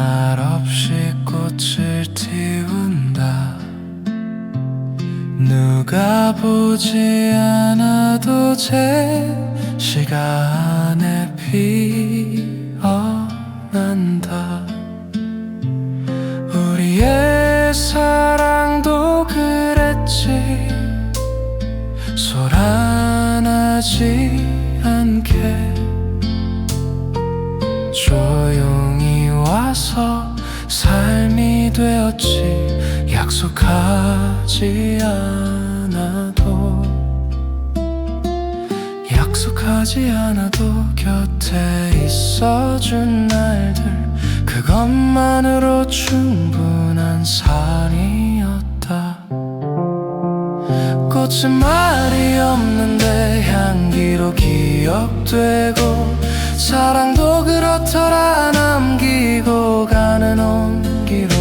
말없이 꽃을 띄운다. 누가 보지 않아도 제 시간에 피어난다. 우리의 사랑도 그랬지. 소란하지 않게 조용히 와서 삶이 되었지. 약속하지 않아도 곁에 있어준 날들, 그것만으로 충분한 산이었다. 꽃은 말이 없는데 향기로 기억되고, 사랑도 그렇더라. 남기고 가는 온기로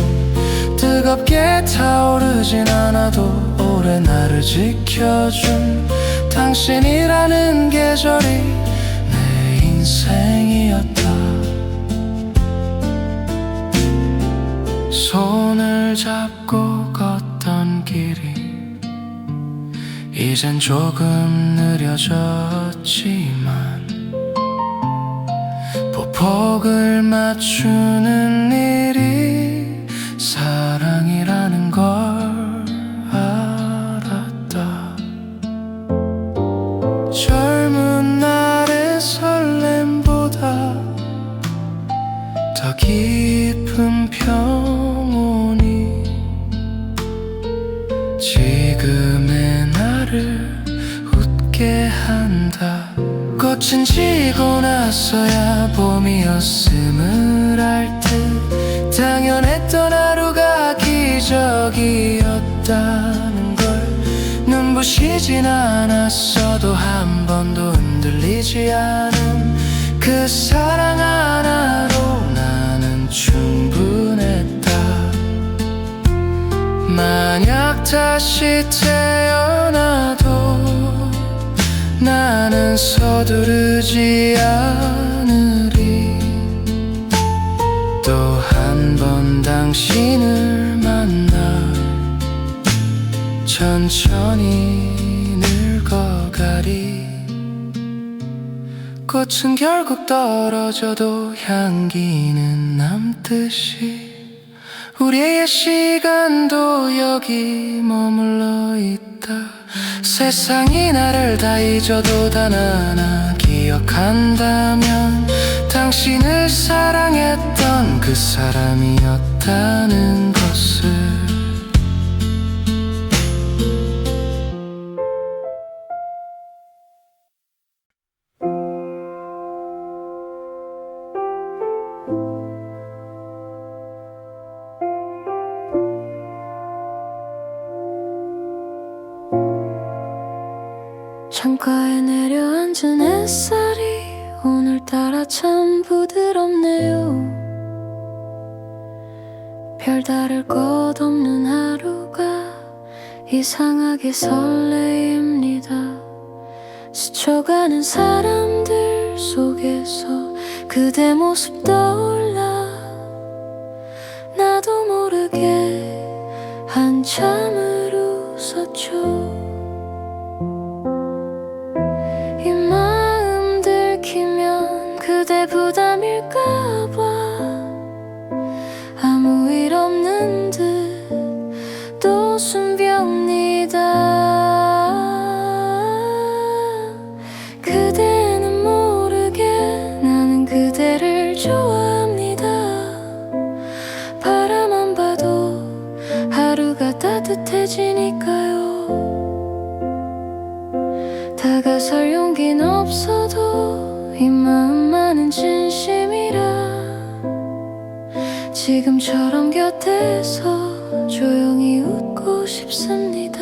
뜨겁게 타오르진 않아도 오래 나를 지켜준 당신이라는 계절이 내 인생이었다. 손을 잡고 걷던 길이 이젠 조금 느려졌지만, 보폭을 맞추는 일이 사랑이라는 걸 알았다. 젊은 날의 설렘보다 더 깊은 평온이 지금의 나를 웃게 한다. 꽃은 지고 나서야 봄이었음을 알 듯, 당연했던 하루가 기적이었다는 걸. 눈부시진 않았어도 한 번도 흔들리지 않은 그 사랑 하나로 나는 충분했다. 만약 다시 태어나도 나는 서두르지 않으리. 또 한 번 당신을 만나 천천히 늙어가리. 꽃은 결국 떨어져도 향기는 남듯이 우리의 시간도 여기 머물러 있다. 세상이 나를 다 잊어도 단 하나 기억한다면 당신을 사랑했던 그 사람이었다는 것을. 창가에 내려앉은 햇살이 오늘따라 참 부드럽네요. 별다를 것 없는 하루가 이상하게 설레입니다. 스쳐가는 사람들 속에서 그대 모습 떠올라 나도 모르게 한참을 웃었죠. 이 마음 들키면 그대 부담일까봐 아무 일 없는 듯 또 숨벽니다. 그대는 모르게 나는 그대를 좋아합니다. 바라만 봐도 하루가 따뜻해지니까요. 다가설 용기는 없어도 이 마음만은 진심이라 지금처럼 곁에서 조용히 웃고 싶습니다.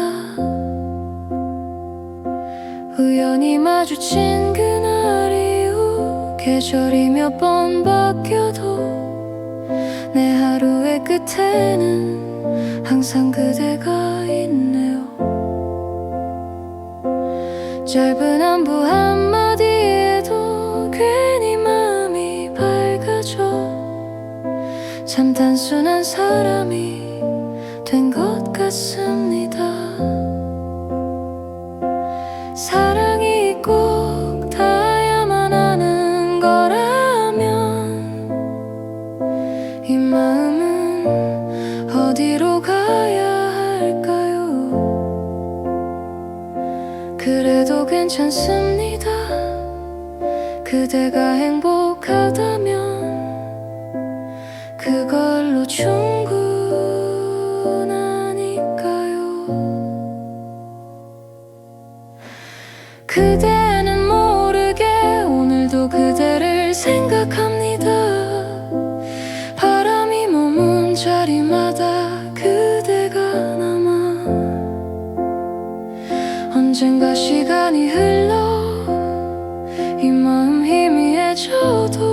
우연히 마주친 그날 이후 계절이 몇 번 바뀌어도 내 하루의 끝에는 항상 그대가 있네요. 짧은 안부 한마디에도 괜히 마음이 밝아져. 참 단순한 사람이 된 것 같습니다. 사랑이 꼭 닿아야만 하는 거라면 이 마음은 어디로 가야 할까요? 그래도 괜찮습니다. 그대가 행복하다면 그걸로 충분하니까요. 그대는 모르게 오늘도 그대를 생각합니다. 바람이 머문 자리마다 그대가 남아 언젠가 시간이 흘러 이 마음 희미해져도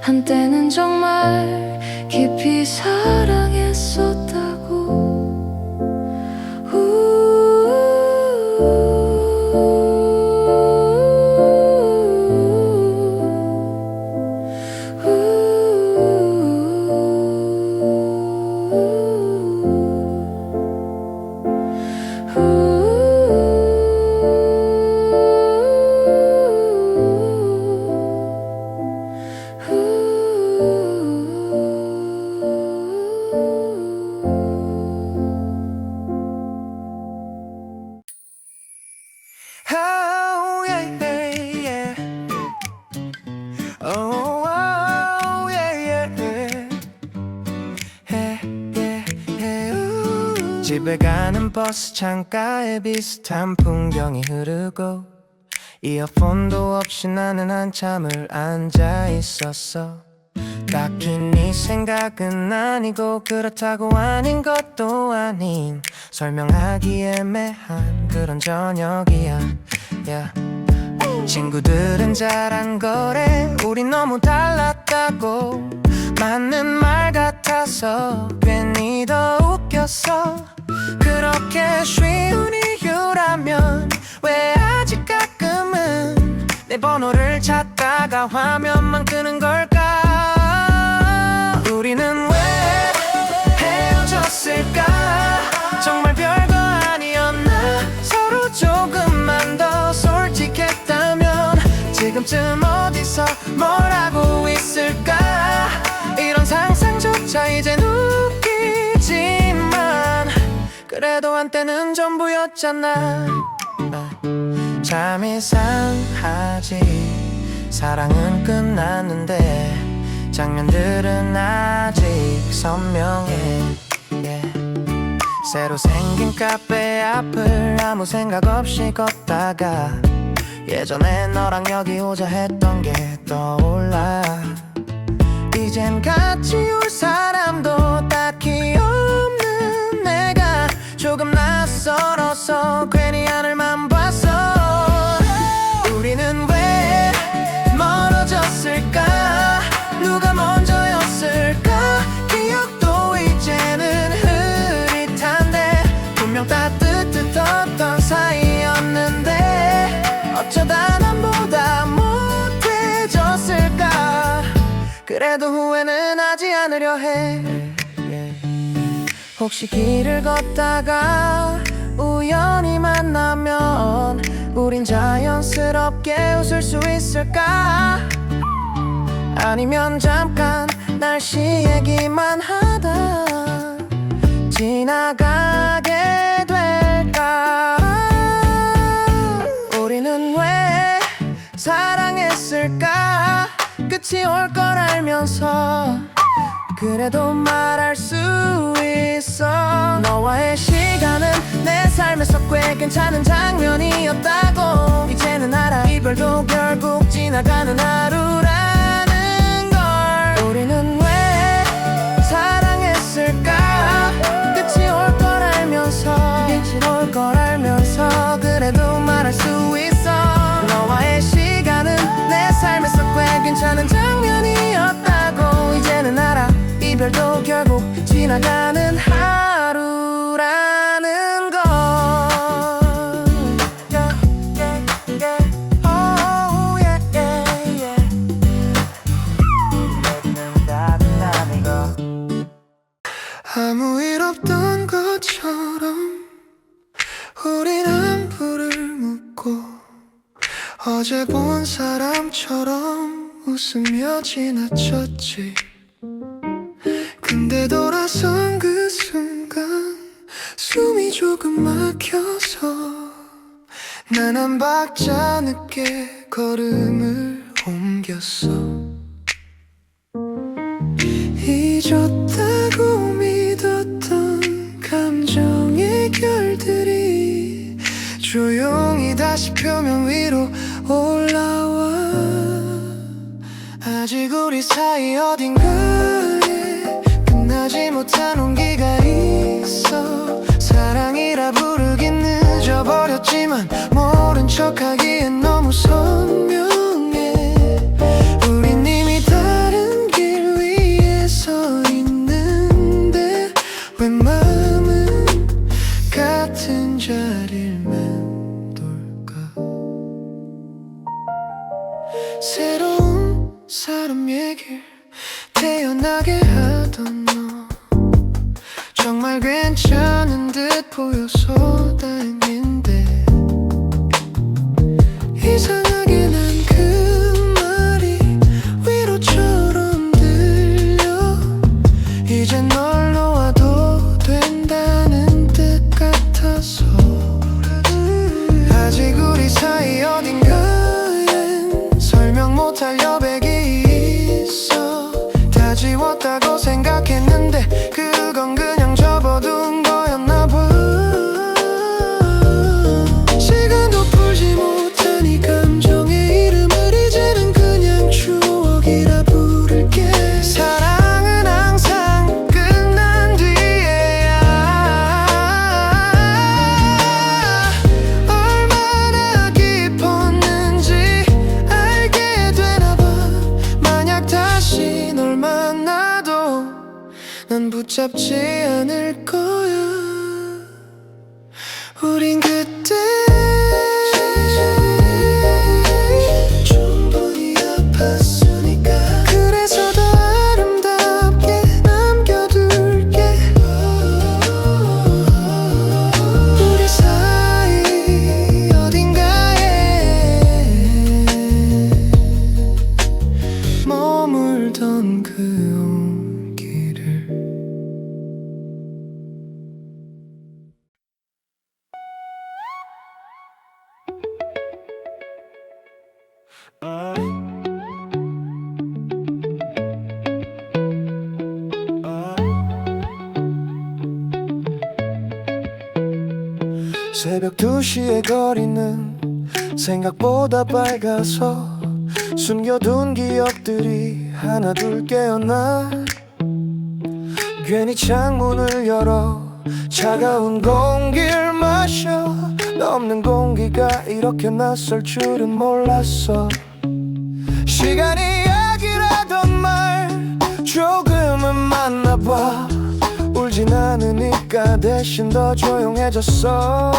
한때는 정말 깊이 사랑했었다고. Oh, yeah, yeah. Oh, oh, yeah, yeah. Hey, yeah, yeah. Ooh. 집에 가는 버스 창가에 비슷한 풍경이 흐르고 이어폰도 없이 나는 한참을 앉아 있었어. 딱히 네 생각은 아니고 그렇다고 아닌 것도 아닌 설명하기 애매한 그런 저녁이야. yeah. 친구들은 잘한 거래 우린 너무 달랐다고 맞는 말 같아서 괜히 더 웃겼어. 그렇게 쉬운 이유라면 왜 아직 가끔은 내 번호를 찾다가 화면만 끄는 걸까? 우리는 왜 헤어졌을까? 정말 별거 아니었나? 서로 조금만 더 솔직했다면 지금쯤 어디서 뭘 하고 있을까? 이런 상상조차 이젠 웃기지만 그래도 한때는 전부였잖아. 참 이상하지 사랑은 끝났는데 장면들은 아직 선명해. yeah. 새로 생긴 카페 앞을 아무 생각 없이 걷다가 예전에 너랑 여기 오자 했던 게 떠올라. 이젠 같이 올 사람도 딱히 없는 내가 조금 낯설어서 괜히 하늘만 봤어. 우리는 왜 멀어졌을까? 누가 먼저였을까? 기억도 이제는 흐릿한데 분명 따뜻했던 사이였는데 어쩌다 남보다 못해졌을까? 그래도 후회는 하지 않으려 해. 혹시 길을 걷다가 우연히 만나면 우린 자연스럽게 웃을 수 있을까? 아니면 잠깐 날씨 얘기만 하다 지나가게 될까? 우리는 왜 사랑했을까? 끝이 올 걸 알면서 그래도 말할 수 있어. 너와의 시간은 내 삶에서 꽤 괜찮은 장면이었다고 이제는 알아. 이별도 결국 지나가는 하루라는 걸. 우리는 왜 사랑했을까? 끝이 올 걸 알면서 끝이 올 걸 알면서 그래도 말할 수 있어. 너와의 시간은 내 삶에서 꽤 괜찮은 장면이었다고 이제는 알아. 이별도 결국 지나가는 하루라는 걸. yeah, yeah, yeah. Oh, yeah, yeah, yeah. 어제 본 사람처럼 웃으며 지나쳤지. 근데 돌아선 그 순간 숨이 조금 막혀서 난 한 박자 늦게 걸음을 옮겼어. 잊었다고 믿었던 감정의 결들이 조용히 다시 표면 위로 올라와. 아직 우리 사이 어딘가에 끝나지 못한 온기가 있어. 사랑이라 부르긴 늦어버렸지만 모른 척하기엔 너무 선명해. 우린 이미 다른 길 위에 서 있는데 왜 마음은 같은 자리를 맴돌까. 새로운 사람 얘길 태어나게 하던 너 정말 괜찮은 듯 보여서 다행인데 이상하게 난 그 말이 위로처럼 들려. 이젠 널 놓아도 된다는 뜻 같아서. 아직 우리 사이 어딘가엔 설명 못할 여백이 있어. 다 지웠다고 생각했는데 그건 그냥 접어둔 거였나 봐. 시간도 풀지 못한 이 감정의 이름을 이제는 그냥 추억이라 부를게. 사랑은 항상 끝난 뒤에야 얼마나 깊었는지 알게 되나 봐. 만약 다시 널 만나도 난 붙잡지 않을 거야. 우린 그때 충분히 아팠으니까. 그래서 더 아름답게 남겨둘게. 우리 사이 어딘가에 머물던 그 온기를. 새벽 2시의 거리는 생각보다 밝아서 숨겨둔 기억들이 하나둘 깨어나. 괜히 창문을 열어 차가운 공기를 마셔. 없는 공기가 이렇게 낯설 줄은 몰랐어. 시간이 약이라던 말 조금은 맞나봐. 울진 않으니까 대신 더 조용해졌어.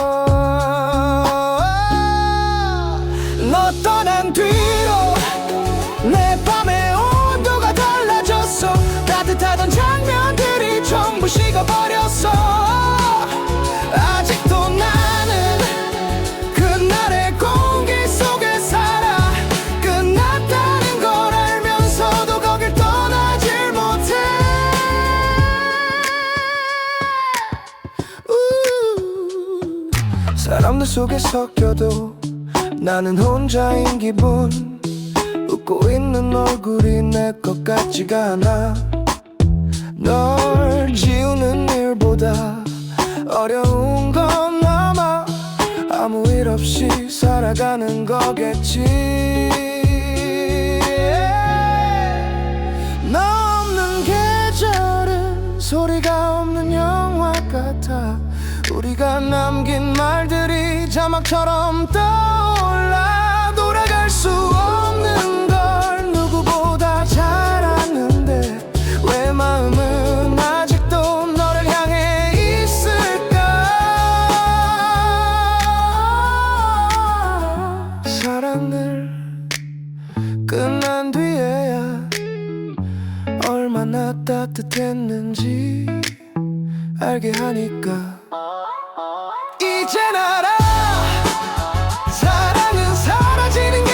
너 떠난 뒤로 내 밤의 온도가 달라졌어. 따뜻하던 장면들이 전부 식어버렸어. 아직도 나는 그날의 공기 속에 살아. 끝났다는 걸 알면서도 거길 떠나질 못해. 사람들 속에 섞여도 나는 혼자인 기분. 웃고 있는 얼굴이 내 것 같지가 않아. 널 지우는 일보다 어려운 건 아마 아무 일 없이 살아가는 거겠지. 너 없는 계절은 소리가 없는 영화 같아. 우리가 남긴 말들이 자막처럼 떠올라. 돌아갈 수 없는 걸 누구보다 잘 아는데 왜 마음은 아직도 너를 향해 있을까. 사랑을 끝난 뒤에야 얼마나 따뜻했는지 알게 하니까. 이젠 알아. 사랑은 사라지는 게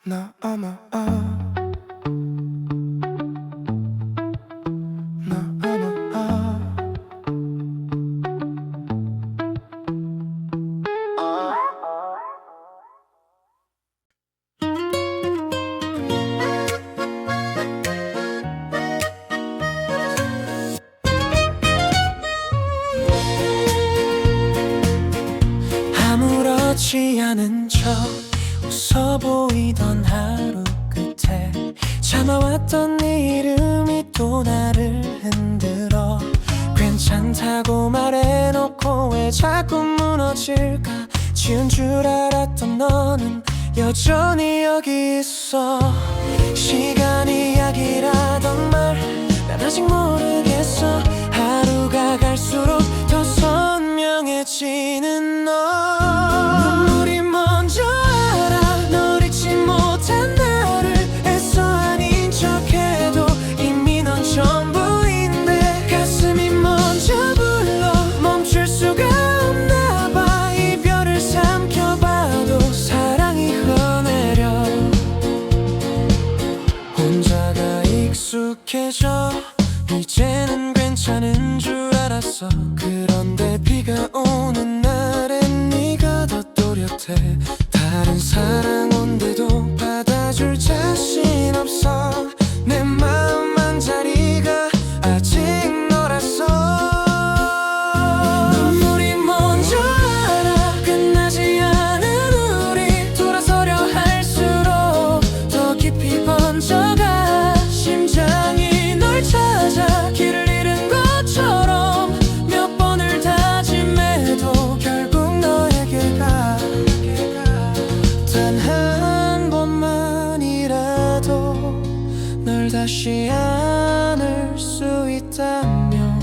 나 아마 나 아마 아무렇지 않은 척 웃어 보이던 하루 끝에 참아왔던 네 이름이 또 나를 흔들어 괜찮다고 말해놓고 왜 자꾸 무너질까 지운 줄 알았던 너는 여전히 여기 있어 시간이 약이라던 말 난 아직 모르겠어 하루가 갈수록 더 선명해지는 너 눈물이 먼저 알아 널 잊지 못한 나를 애써 아닌 척해도 이미 넌 전부인데 가슴이 먼저 불러 멈출 수가 없나 봐 이별을 삼켜봐도 사랑이 흘러내려 혼자가 익숙해져 이제는 괜찮은 줄 알았어 그런데 비가 오는 날엔 네가 더 또렷해 다른 사랑 온데도 받아줄 자신 없어 내 마음 한자리가 아직 너라서 눈물이 먼저 알아 끝나지 않은 우리 돌아서려 할수록 더 깊이 번져가 심장이 널 찾아 길을 잃은 것처럼 몇 번을 다짐해도 결국 너에게 가 단 한 번만이라도 널 다시 안을 수 있다면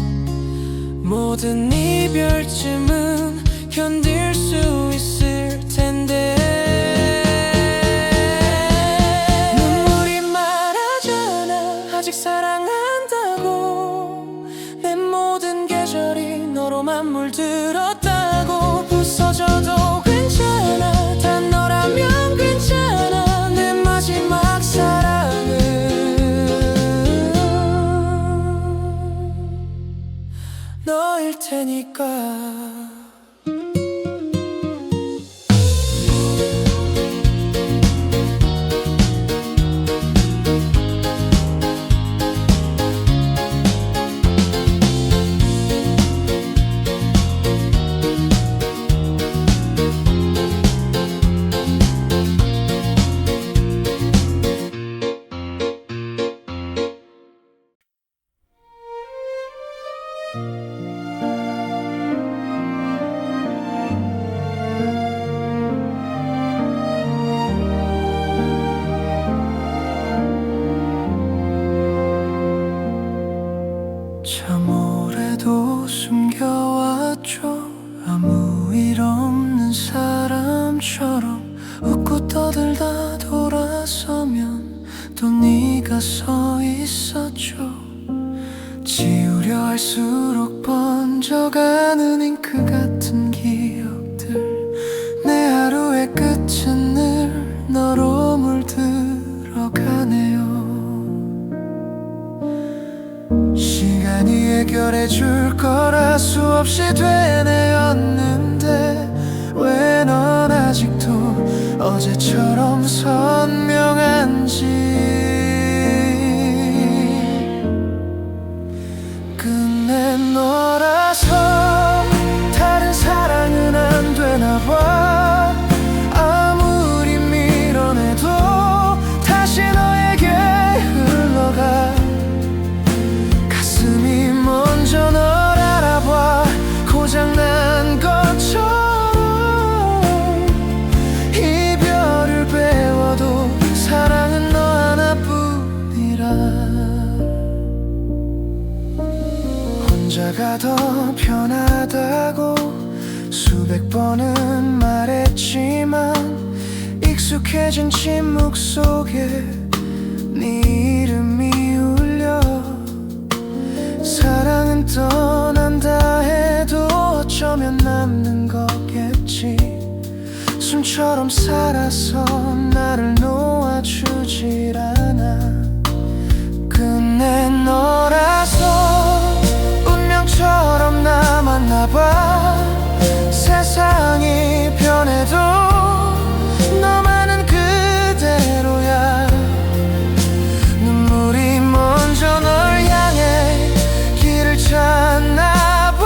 모든 이별쯤은 견딜 수 있을 텐데 눈물이 말하잖아 아직 사랑한다고 내 모든 계절이 너로만 물들었다고 부서져도 괜찮아 단 너라면 괜찮아 내 마지막 사랑은 너일 테니까 참 오래도 숨겨왔죠 아무 일 없는 사람처럼 웃고 떠들다 돌아서면 또 네가 서 있었죠 지우려 할수록 번져가는 잉크 같은 기억들 내 하루의 끝은 늘 너로 물들어가네요 시간이 해결해 줄 거라 수없이 되뇌었는데 왜 넌 아직도 어제처럼 선명한지 끝내 너라서 다른 사랑은 안 되나 봐 아무리 밀어내도 다시 너에게 흘러가 가슴이 먼저 널 알아봐 고장난 것처럼 이별을 배워도 사랑은 너 하나뿐이라 혼자가 더 편하다고 수백 번은 말했지만 익숙해진 침묵 속에 네 이름이 울려 사랑은 떠난다 해도 어쩌면 남는 거겠지 숨처럼 살아서 나를 놓아 주질 않아. 끝내 너라서 운명처럼 나 만나봐. 세상이 변해도 너만은 그대로야. 눈물이 먼저 널 향해 길을 찾나봐.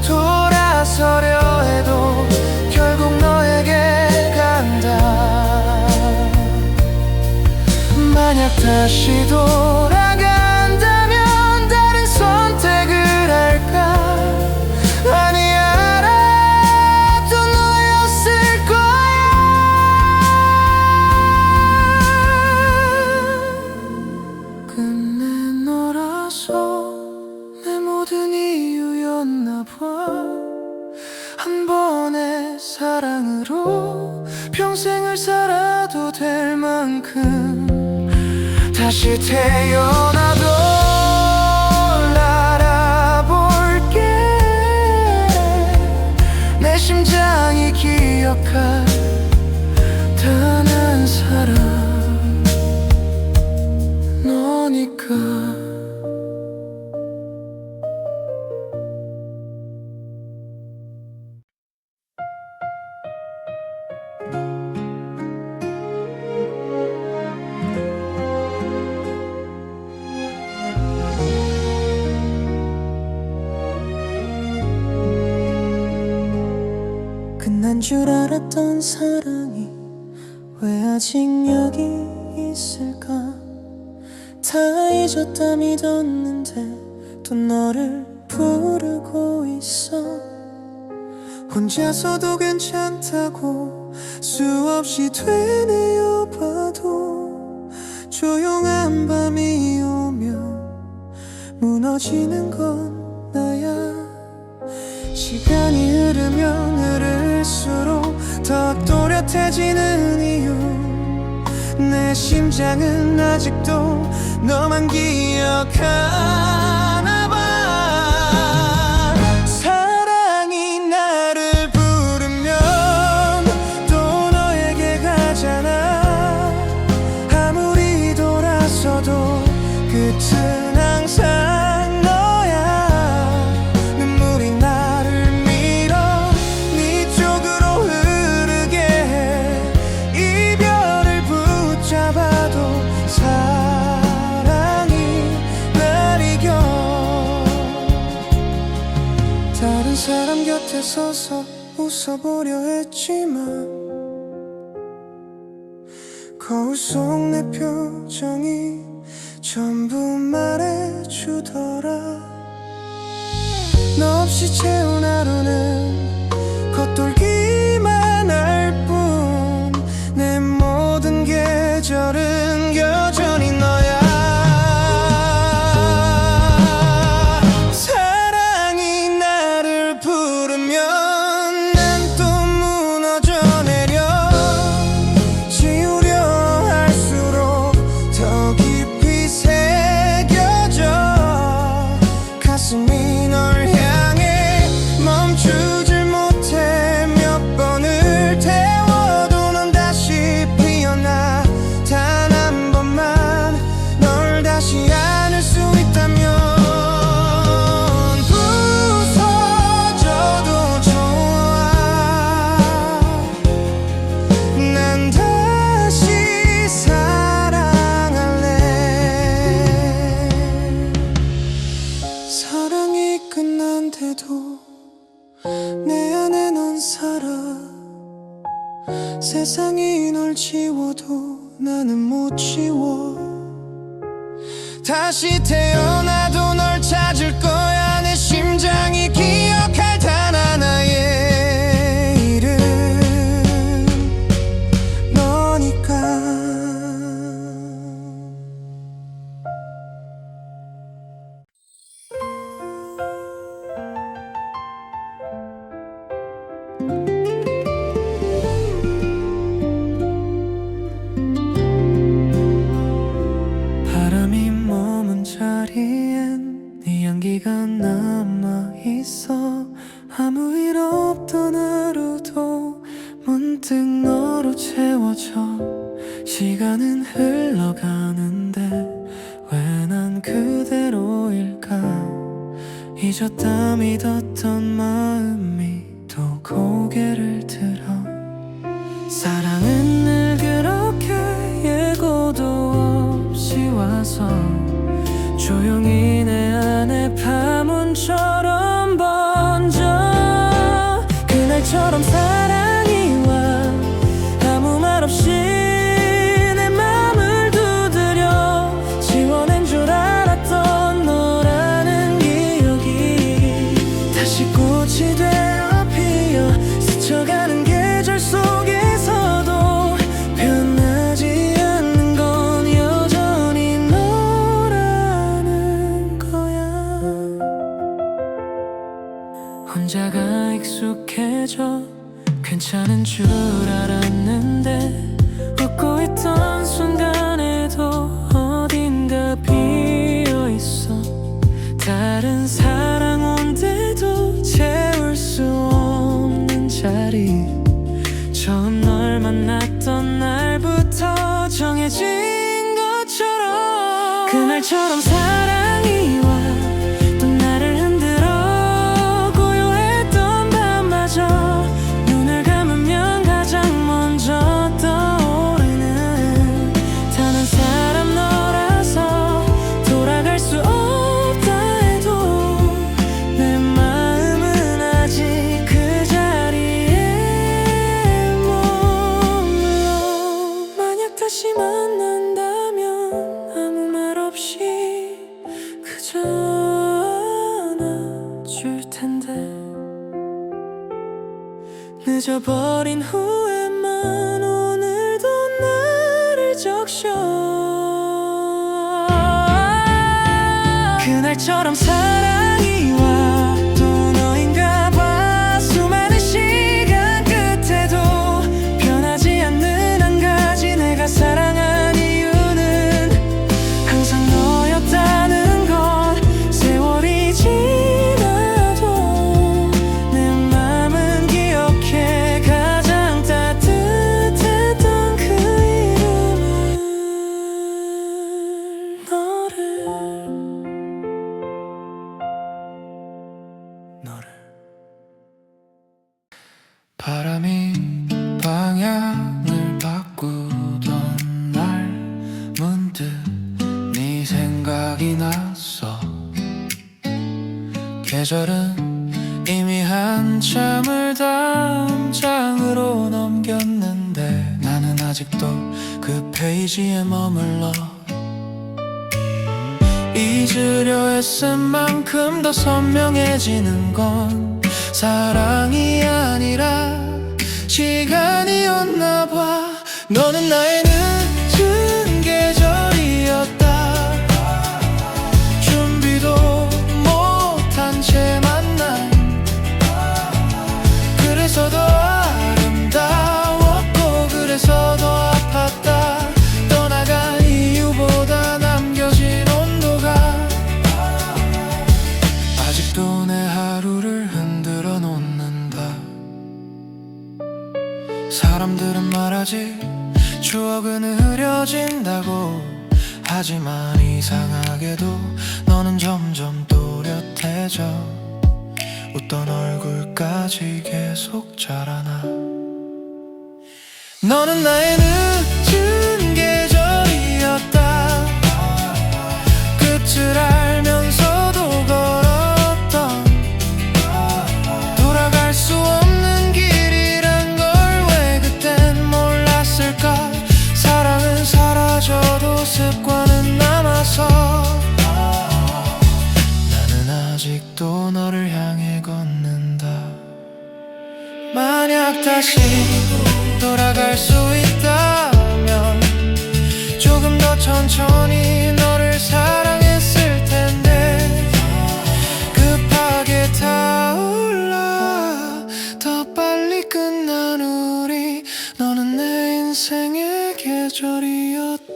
돌아서려 해도 결국 너에게 간다. 만약 다시 돌아간다면 다른 선택을 할까? 아니 알아, 또 너였을 거야. 끝내 너라서 내 모든 이유였나 봐. 한 번의 사랑으로 평생을 살아도 될 만큼 다시 태어나도 알아볼게. 내 심장이 기억할 단 한 사람 너니까. 끝난 줄 알았던 사랑이 왜 아직 여기 있을까? 다 잊었다 믿었는데 또 너를 부르고 있어. 혼자서도 괜찮다고 수없이 되뇌어봐도 조용한 밤이 오면 무너지는 건 나야. 시간이 흐르면 흐를수록 더 또렷해지는 이유. 내 심장은 아직도 너만 기억하나 봐. 사랑이 나를 부르면 또 너에게 가잖아. 아무리 돌아서도 끝은 항상 너야. 눈물이 나를 밀어 네 쪽으로 흐르게 해. 이별을 붙잡아도 사랑이 날 이겨. 다른 사람 곁에 서서 웃어보려 했지만 거울 속 내 표정이 전부 말해주더라. 너 없이 채운 하루는 겉돌기만 할 뿐. 내 모든 계절은 여전히 너야. 사랑이 나를 부르면 난 또 무너져 내려. 지우려 할수록 더 깊이 새겨져. 가슴이 널 향해 멈추질 못해. 몇 번을 태워도 넌 다시 피어나. 단 한 번만 널 다시 안을 수 있다면 부서져도 좋아. 난 다시 사랑할래. 사랑이 끝난데도 내 안에 넌 살아. 세상이 널 지워도 나는 못 지워. 다시 태어나도 널 찾을 거야. 내 심장이 기억할 단 하나의 이름 너니까. 바람이 머문 자리엔 네 향기가 남아있어. 사라져 시간은 흘러가는데 왜 난 그대로일까. 잊었다 믿었던 마음이 또 고개를 들어. 사랑은 늘 그렇게 예고도 없이 와서 조용히 내 안에 파문처럼 번져. 그날처럼 사랑이 와 아무 말 없이 내 맘을 두드려 지워낸 줄 알았던 너라는 기억이 다시 꽃이 되어 피어 스쳐가는 계절 속에서도 변하지 않는 건 여전히 너라는 거야. 혼자가 익숙해져 괜찮은 줄 알았는데 웃고 있던 순간에도 어딘가 비어있어. 다른 사랑 온데도 채울 수 없는 자리. 처음 널 만났던 날부터 정해진 것처럼 그날처럼 사랑이 와 또 나를 흔들어. 고요했던 밤마저 눈을 감으면 가장 먼저 떠오르는 단 한 사람 너라서 돌아갈 수 없다 해도 내 마음은 아직 그 자리에 머물러. 만약 다시 만난다면 아무 말 없이 그저 안아줄 텐데 늦어버린 후회만 오늘도 나를 적셔. 그날처럼 사랑이 와 또 너인가 봐. 수많은 시간 끝에도 변하지 않는 한 가지 내가 사랑한 이유는 항상 너였다는 것. 세월이 지나도 내 맘은 기억해 가장 따뜻했던 그 이름을. 너를 바람이 방향을 바꾸던 날 문득 네 생각이 났어. 계절은 이미 한참을 담장으로 넘겼는데 나는 아직도 그 페이지에 머물러. 잊으려 애쓴 만큼 더 선명해지는 건 사랑이 아니라 시간이었나 봐. 너는 나의 늦은 계절이었다. 준비도 못한 채 만난 그래서 더 아름다웠고 그래서 더 아팠다. 떠나간 이유보다 남겨진 온도가 아직도 내 하루를 흔들어 놓는다. 사람들은 말하지 추억은 흐려진다고. 하지만 이상하게도 너는 점점 또렷해져. 웃던 얼굴까지 계속 자라나. 너는 나의 늦은 계절이었다. 끝을 알면서도 걸었던 돌아갈 수 없는 길이란 걸 왜 그땐 몰랐을까. 사랑은 사라져도 습관은 남아서 나는 아직도 너를 향해 걷는다. 만약 다시 돌아갈 수 있다면 조금 더 천천히 너를 사랑했을 텐데. 급하게 타올라 더 빨리 끝난 우리. 너는 내 인생의 계절이었다.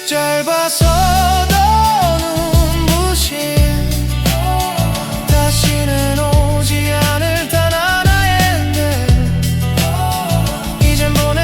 짧아서 더 눈부신 다시는 오지 않을 단 하나의 내. 이젠 보내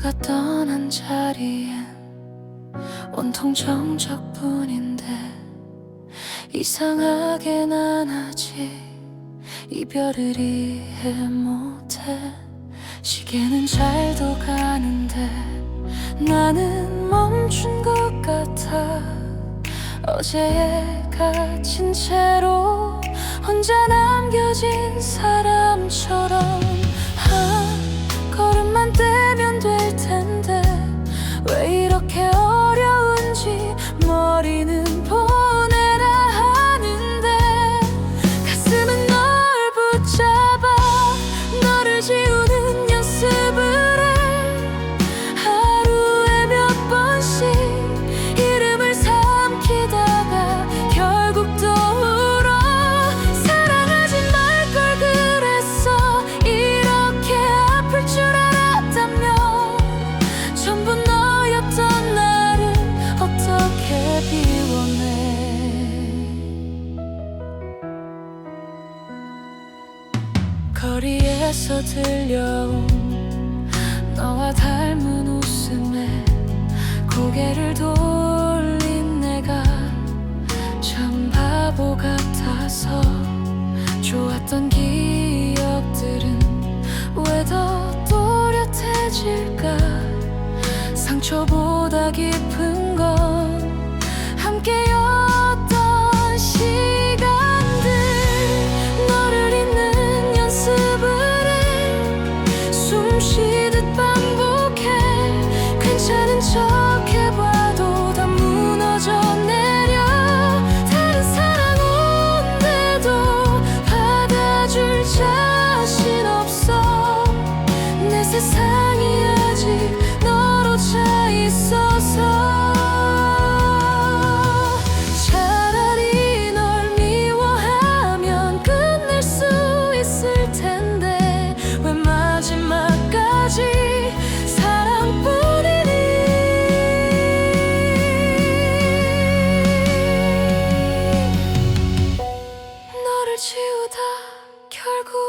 네가 떠난 자리엔 온통 정적뿐인데 이상하게 난 아직 이별을 이해 못해. 시계는 잘도 가는데 나는 멈춘 것 같아. 어제에 갇힌 채로 혼자 남겨진 사람처럼 한 걸음만 떼면 될 텐데 왜 이렇게 어려운지 머리는 보내라 하는데 가슴은 널 붙잡아 너를 지우는 연습을 해. 하루에 몇 번씩 이름을 삼키다가 결국 또 울어. 사랑하지 말 걸 그랬어. 이렇게 아플 줄 알았다면 전부 너였던 나를 어떻게 비워내. 거리에서 들려온 너와 닮은 웃음에 고개를 돌린 내가 참 바보 같아서 좋았던 기억들은 왜 더 또렷해질까. 상처보다 깊은 건 함께였던 시간들. 너를 잊는 연습을 해. 숨 쉬듯 반복해. 괜찮은 척 해봐도 다 무너져 내려. 다른 사랑 온데도 받아줄 자신 없어. 내 세상이 아직 너로 차 있어서. 차라리 널 미워하면 끝낼 수 있을 텐데 왜 마지막까지 사랑뿐이니. 너를 지우다 결국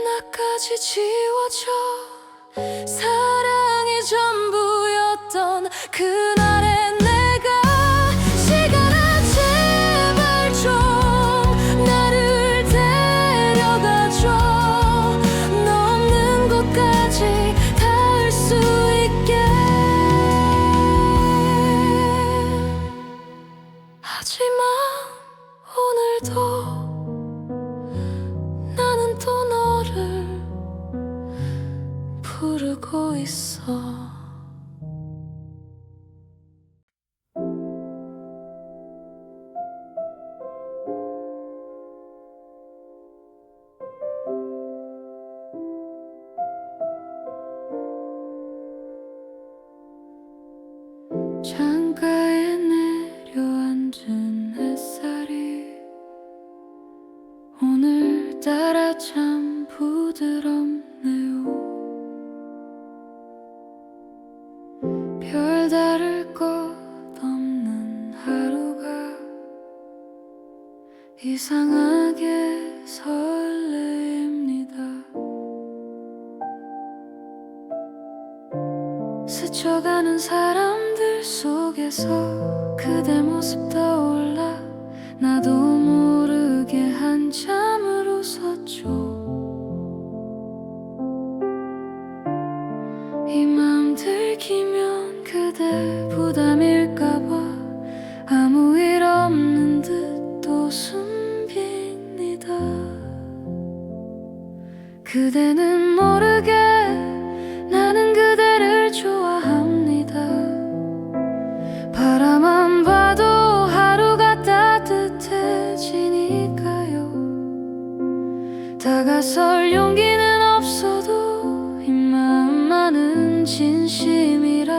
나까지 지워져. 사랑이 전부였던 그날의 내가 시간아 제발 좀 나를 데려가줘. 너 없는 곳까지 닿을 수 있게. 하지만 오늘도 나는 또 너를 부르고 있어. 창가에 내려앉은 햇살이 오늘따라 참 부드럽네요. 별다를 것 없는 하루가 이상하게 설레입니다. 스쳐가는 사람들 속에서 그대 모습 떠올라 나도 모르게 한참을 웃었죠. 이 마음 들키면 그대 부담일까봐 아무 일 없는 듯 또 숨깁니다. 그대는 모르게 나는 그대를 좋아합니다. 바라만 봐도 하루가 따뜻해지니까요. 다가설 용기는 없어도 이 마음만은 진심이라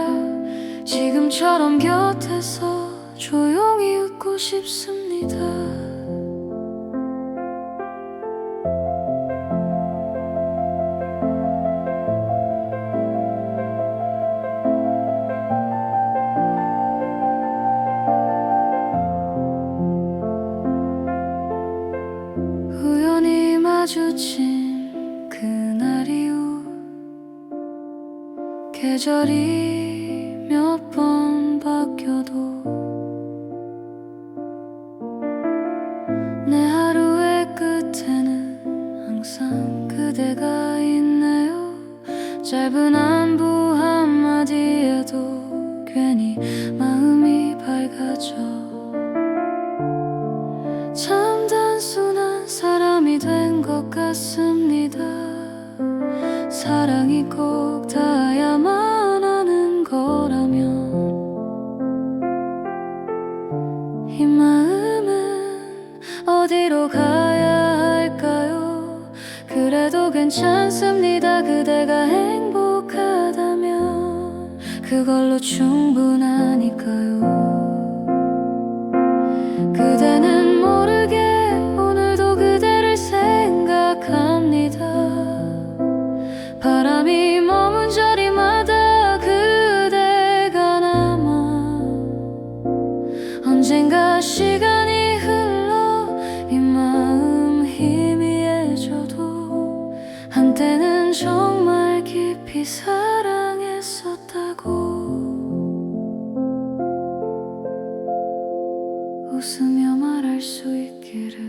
지금처럼 곁에서 조용히 웃고 싶습니다. 우연히 마주친 그날 이후 계절이 몇 번 바뀌어도 내 하루의 끝에는 항상 그대가 있네요. 짧은 안부 한마디에도 괜히 마음이 밝아져. 참 단순한 사람이 된 것 같습니다. 사랑이 꼭 닿아야만 하는 거라면 이 마음은 어디로 가야 할까요? 그래도 괜찮습니다. 그대가 행복하다면 그걸로 충분하니까요. 그대는 모르게 오늘도 그대를 생각합니다. 바람이 머문 자리마다 그대가 남아 언젠가 시간이 흘러 이 마음 희미해져도 한때는 정말 깊이 사랑했었다고 웃으며 말할 수 있기를.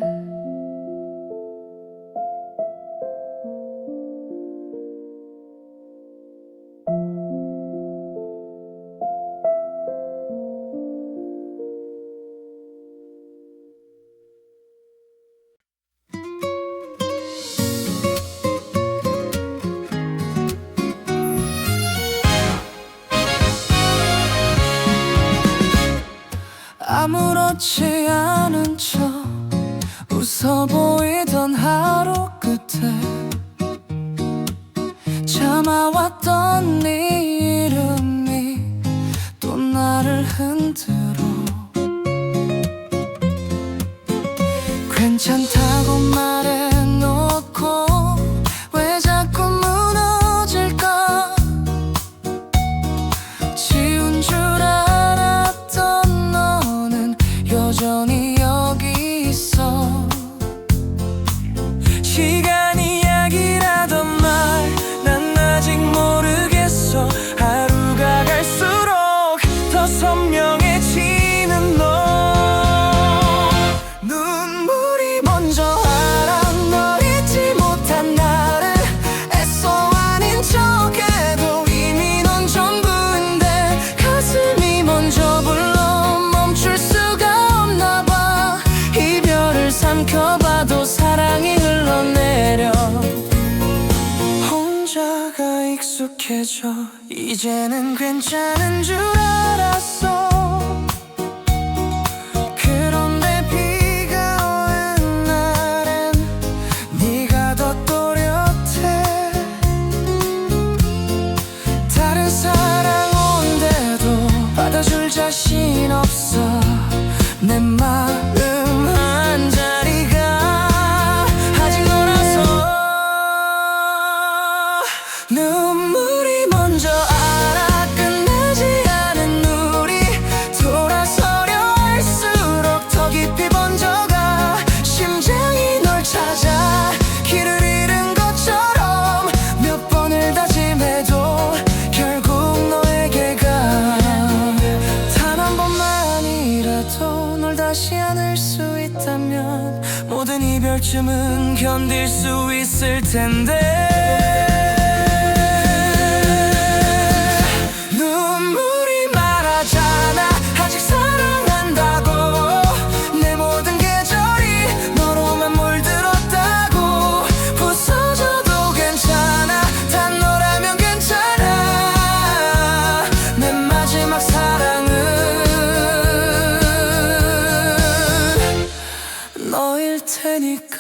아무렇지 않은 척 웃어 보이던 하루 끝에 참아왔던 네 이름이 또 나를 흔들어. 괜찮다고 말해놓고 왜 자꾸 무너질까? 지운 줄 알았던 너는 여전히 여기 있어. 시간이 약이라던 말 난 아직 모르겠어. 하루가 갈수록 더 선명해지는 너. 눈물이 먼저 알아. 널 잊지 못한 나를 애써 아닌 척해도 이미 넌 전부인데 가슴이 먼저 불러 멈출 수가 없나 봐. 이별을 삼켜봐도 사랑이 흘러내려. 혼자가 익숙해져 이제는 괜찮은 줄 알았어. 그런데 비가 오는 날엔 네가 더 또렷해. 다른 사랑 온데도 받아줄 자신 없어. 내 마음 한자리가 아직 너라서. 눈물이 먼저 알아. 끝나지 않은 우리 돌아서려 할수록 더 깊이 번져가. 심장이 널 찾아 길을 잃은 것처럼 몇 번을 다짐해도 결국 너에게 가. 단 한 번만이라도 널 다시 안을 수 있다면 모든 이별쯤은 견딜 수 있을 텐데. 눈물이 말하잖아 아직 사랑한다고. 내 모든 계절이 너로만 물들었다고. 부서져도 괜찮아 단 너라면 괜찮아. 내 마지막 사랑은 너일 테니까.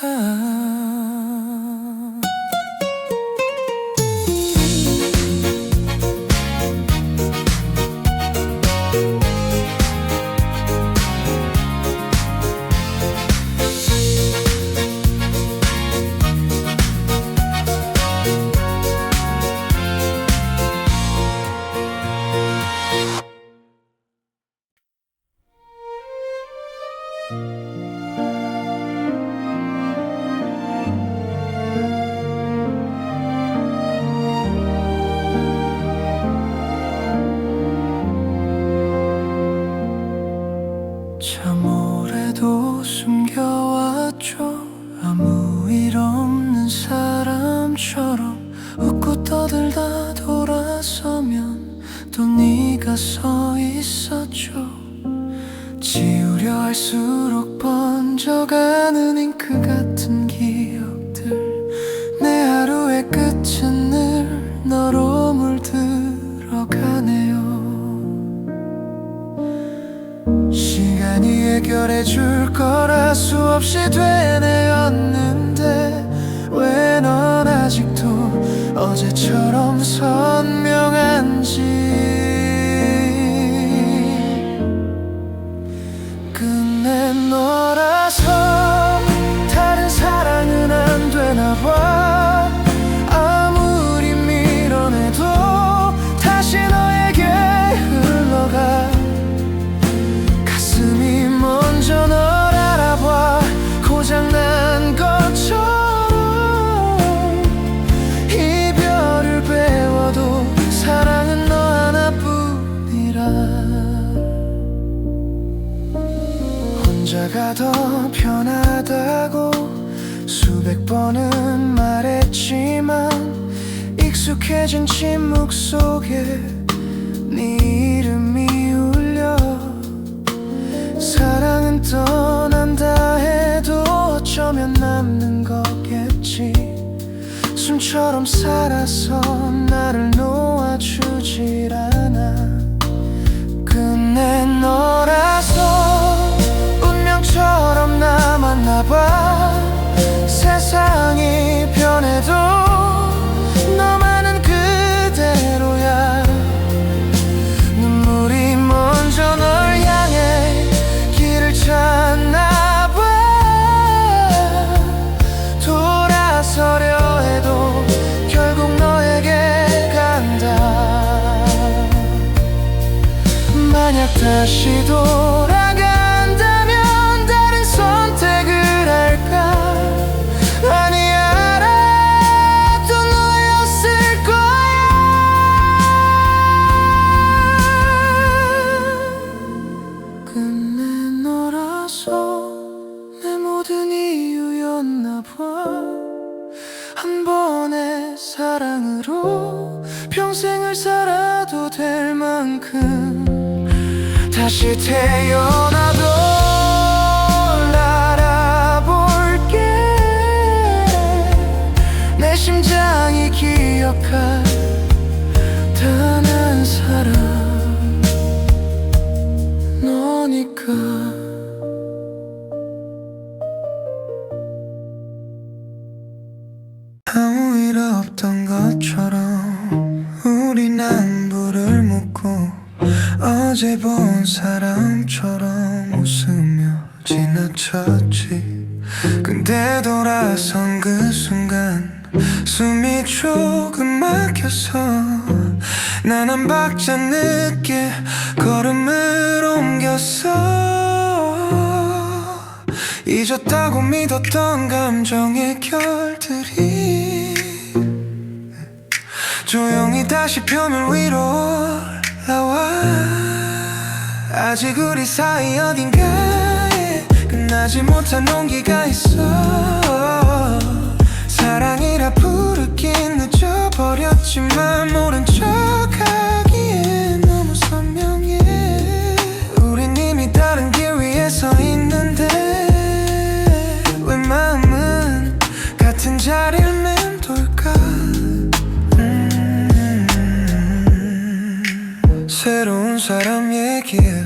없는 사람처럼 웃고 떠들다 돌아서면 또 네가 서 있었죠. 지우려 할수록 번져가는 잉크 같은 기억들, 내 하루의 끝은 늘 너로 물들어가네요. 시간이 해결해 줄 거라 수없이 되뇌었는데 왜 넌 아직도 어제처럼 선명한지. 끝내 너라서 다른 사랑은 안 되나 봐. 아무리 밀어내도 다시 너에게 흘러가. 가슴이 먼저 널 알아봐. 고장난 것처럼 이별을 배워도 사랑은 너 하나뿐이라. 혼자가 더 편하다고 수백 번은 말했지만 익숙해진 침묵 속에 네 이름이 울려. 사랑은 떠난다 해도 어쩌면 남는 거겠지. 숨처럼 살아서 나를 놓아주질 않아. 끝내 너라서 운명처럼 남았나 봐. 세상이 변해도 너만은 그대로야. 눈물이 먼저 널 향해 길을 찾나 봐. 돌아서려 해도 결국 너에게 간다. 만약 다시 돌아간다면 다른 선택을 할까. 아니 알아 또 너였을 거야. 끝내 너라서 내 모든 이유였나 봐. 한 번의 사랑으로 평생을 살아도 될 만큼 다시 태어나도 알아볼게. 내 심장이 기억할 단 한 사람 너니까. 아무 일 없던 것처럼 우린 안부를 묻고 어제 본 사람처럼 웃으며 지나쳤지. 근데 돌아선 그 순간 숨이 조금 막혀서 난 한 박자 늦게 걸음을 옮겼어. 잊었다고 믿었던 감정의 결들이 조용히 다시 표면 위로 올라와. 아직 우리 사이 어딘가에 끝나지 못한 온기가 있어. 사랑이라 부르긴 늦어버렸지만 모른 척하기엔 너무 선명해. 우린 이미 다른 길 위에 서 있는데 왜 마음은 같은 자리를 맴돌까. 새로운 사람 얘기를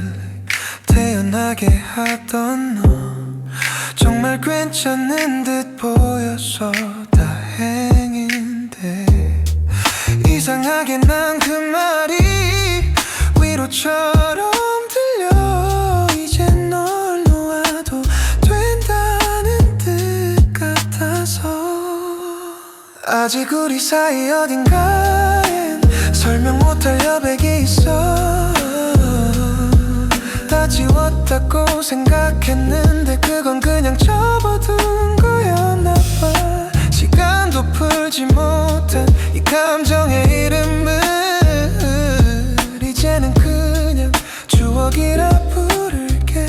태연하게 하던 너 정말 괜찮은 듯 보여서 다행인데 이상하게 난 그 말이 위로처럼 들려. 이제 널 놓아도 된다는 뜻 같아서. 아직 우리 사이 어딘가엔 설명 못할 여백이 있어. 다 지웠다고 생각했는데 그건 그냥 접어둔 거였나 봐. 시간도 풀지 못한 이 감정의 이름을 이제는 그냥 추억이라 부를게.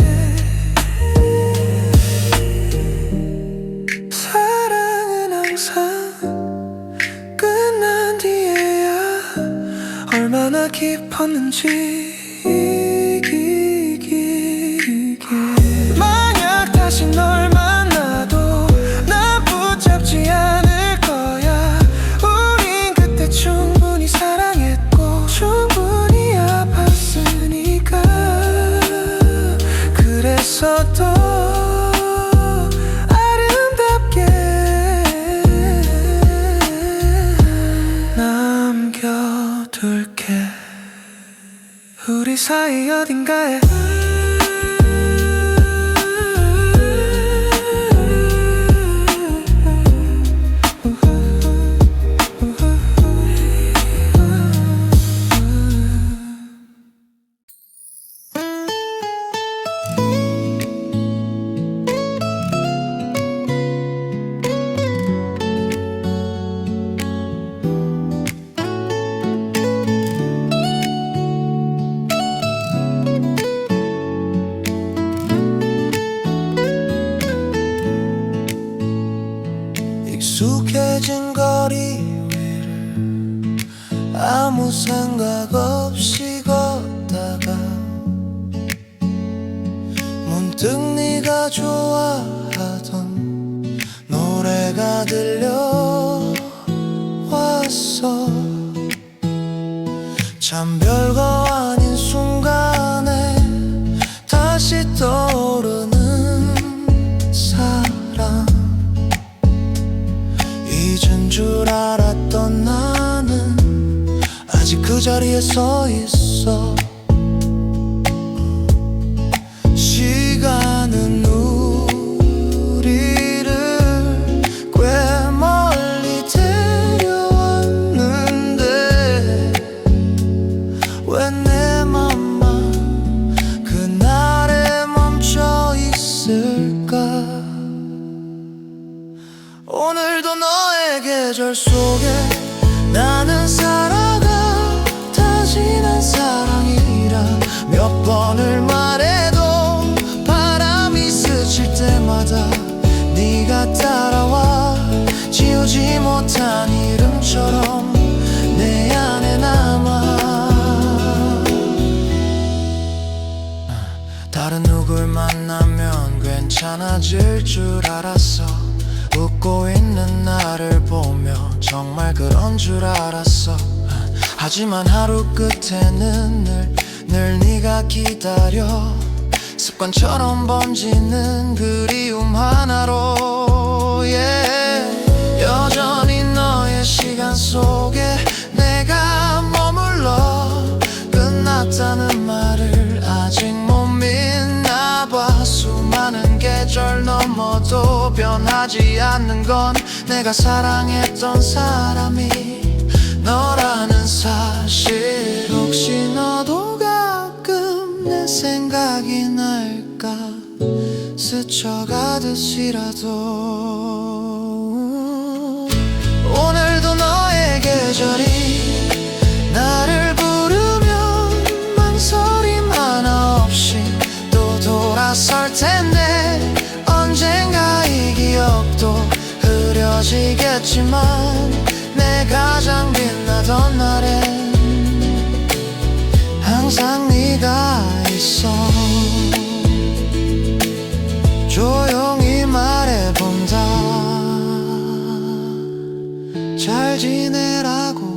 사랑은 항상 얼마나 깊었는지 만약 다시 널 만나도 나 붙잡지 않을 거야. 우린 그때 충분히 사랑했고 충분히 아팠으니까. 그래서 또 아름답게 남겨둘게. 우리 사이 어딘가에 익숙해진 거리 위를 아무 생각 없이 걷다가 문득 네가 좋아하던 노래가 들려왔어. 참 별거 아닌 순간에 다시 떠오르는 사랑. 잊은 줄 알았던 나는 아직 그 자리에 서 있어. 시간은 우리를 꽤 멀리 데려왔는데 왜 내 맘만 그날에 멈춰 있을까. 오늘도 너의 계절 속에 나는 살아가. 다 지난 사랑이라 몇 번을 말해도 바람이 스칠 때마다 네가 따라와. 지우지 못한 이름처럼 내 안에 남아. 다른 누굴 만나면 괜찮아질 줄 알았어. 웃고 있는 나를 보며 정말 그런 줄 알았어. 하지만 하루 끝에는 늘 네가 기다려. 습관처럼 번지는 그리움 하나로 여전히 너의 시간 속에 내가 머물러. 끝났다는 말을 아직 못 믿나 봐. 수많은 계절 넘어도 변하지 않는 건 내가 사랑했던 사람이 너라는 사실. 혹시 너도 가끔 내 생각이 날까. 스쳐가듯이라도 오늘도 너의 계절이 나를 부르면 망설임 하나 없이 또 돌아설 텐데. 언젠가 이 기억도 흐려지겠지만 내 가장 빛나던 날엔 항상 네가 있어. 조용히 말해본다. 잘 지내라고.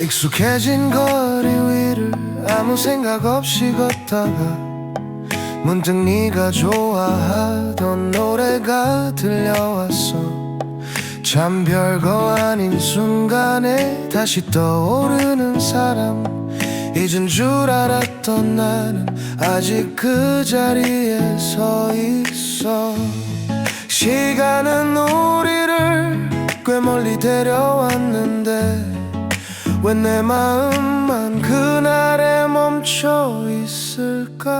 익숙해진 거리 위를 아무 생각 없이 걷다가 문득 네가 좋아하던 노래가 들려왔어. 참 별거 아닌 순간에 다시 떠오르는 사람. 잊은 줄 알았던 나는 아직 그 자리에 서 있어. 시간은 우리를 꽤 멀리 데려왔는데 왜 내 마음만 그날에 멈춰 있을까.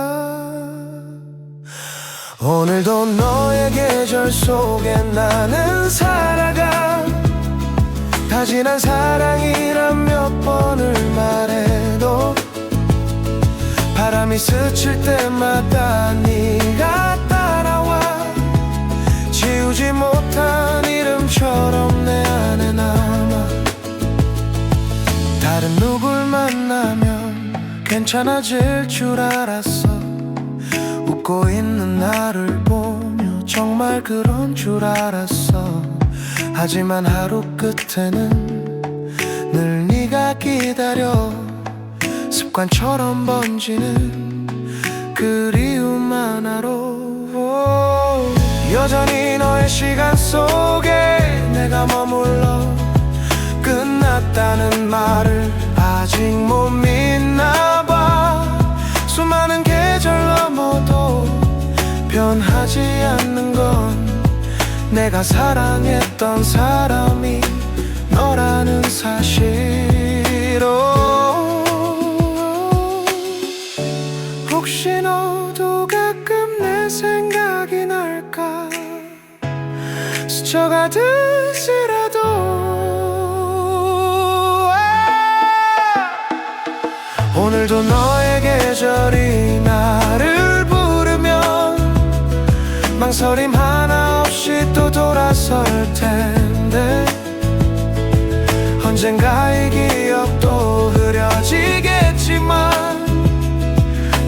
오늘도 너의 계절 속에 나는 살아가. 다시 난 사랑이란 몇 번을 말해도 바람이 스칠 때마다 네가 따라와 지우지 못한 이름처럼 내 안에 남아. 다른 누굴 만나면 괜찮아질 줄 알았어. 웃고 있는 나를 보며 정말 그런 줄 알았어. 하지만 하루 끝에는 늘 네가 기다려. 습관처럼 번지는 그리움 하나로 여전히 너의 시간 속에 내가 머물러 끝났다는 말을 아직 못 믿나 봐. 수많은 계절 넘어도 변하지 않는 건 내가 사랑했던 사람이 너라는 사실로. 혹시 너도 가끔 내 생각이 날까 스쳐가듯이라도. 오늘도 너의 계절이 나를 부르면 망설임 하나 없이 또 돌아설 텐데. 언젠가 이 기억도 흐려지겠지만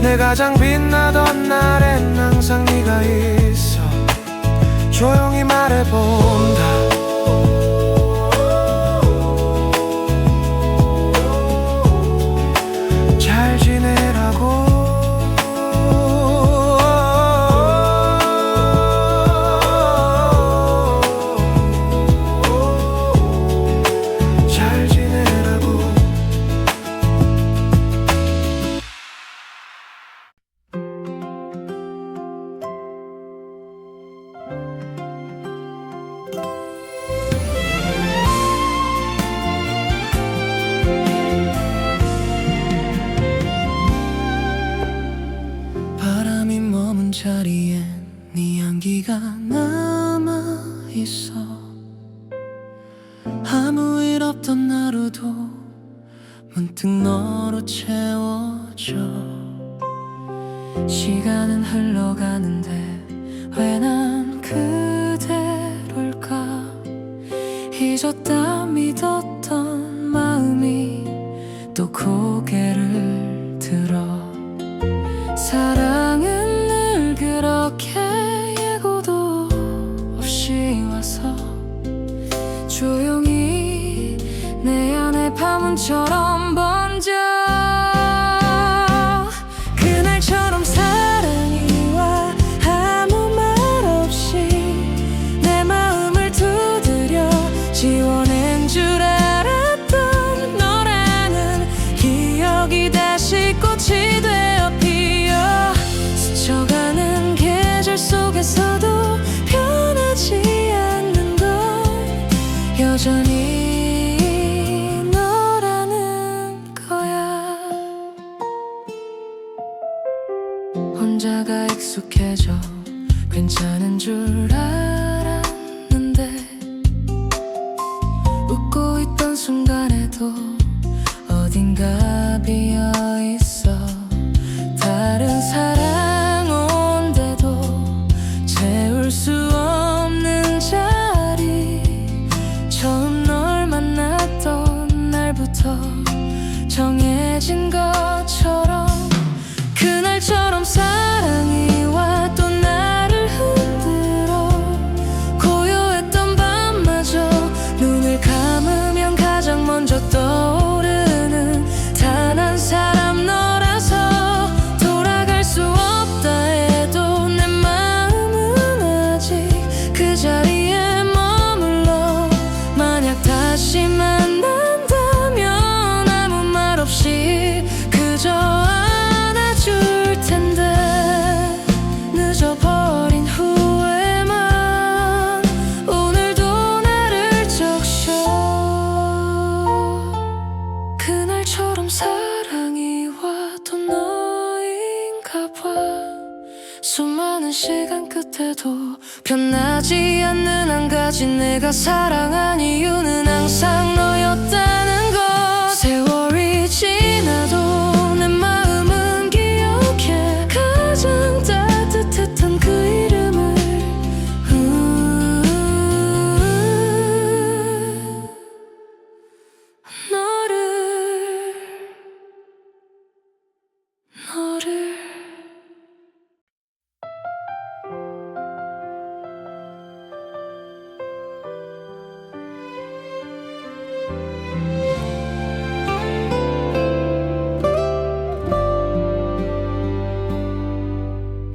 내 가장 빛나던 날엔 항상 네가 있어. 조용히 말해본다. 잘 지내라고. 잘 지내라고. 바람이 머문 자리엔 네 향기가 남아있어. 아무 일 없던 하루도 문득 너로 채워져. 시간은 흘러가는데 왜 난 그대로일까. 잊었다 믿었던 마음이 또 고개를 들어. 사랑은 늘 그렇게 예고도 없이 와서 조용히 내 안에 파문처럼 번져. 그날처럼 사랑이 와 아무 말 없이 내 마음을 두드려 지워낸 줄 알았던 너라는 기억이 다시 꽃이 되어 피어. 스쳐가는 계절 속에서도 변하지 않는 건 여전히 너라는 거야. 혼자가 익숙해져 괜찮은 줄 알았는데 웃고 있던 순간에도 어딘가 비어있어. 다른 사랑 온데도 채울 수 없는 자리. 처음 널 시간 끝에도 변하지 않는 한 가지, 내가 사랑한 이유는 항상 너였다는 것. 세월이 지나도 내 마음은 기억해 가장 따뜻했던 그 이름을. 너를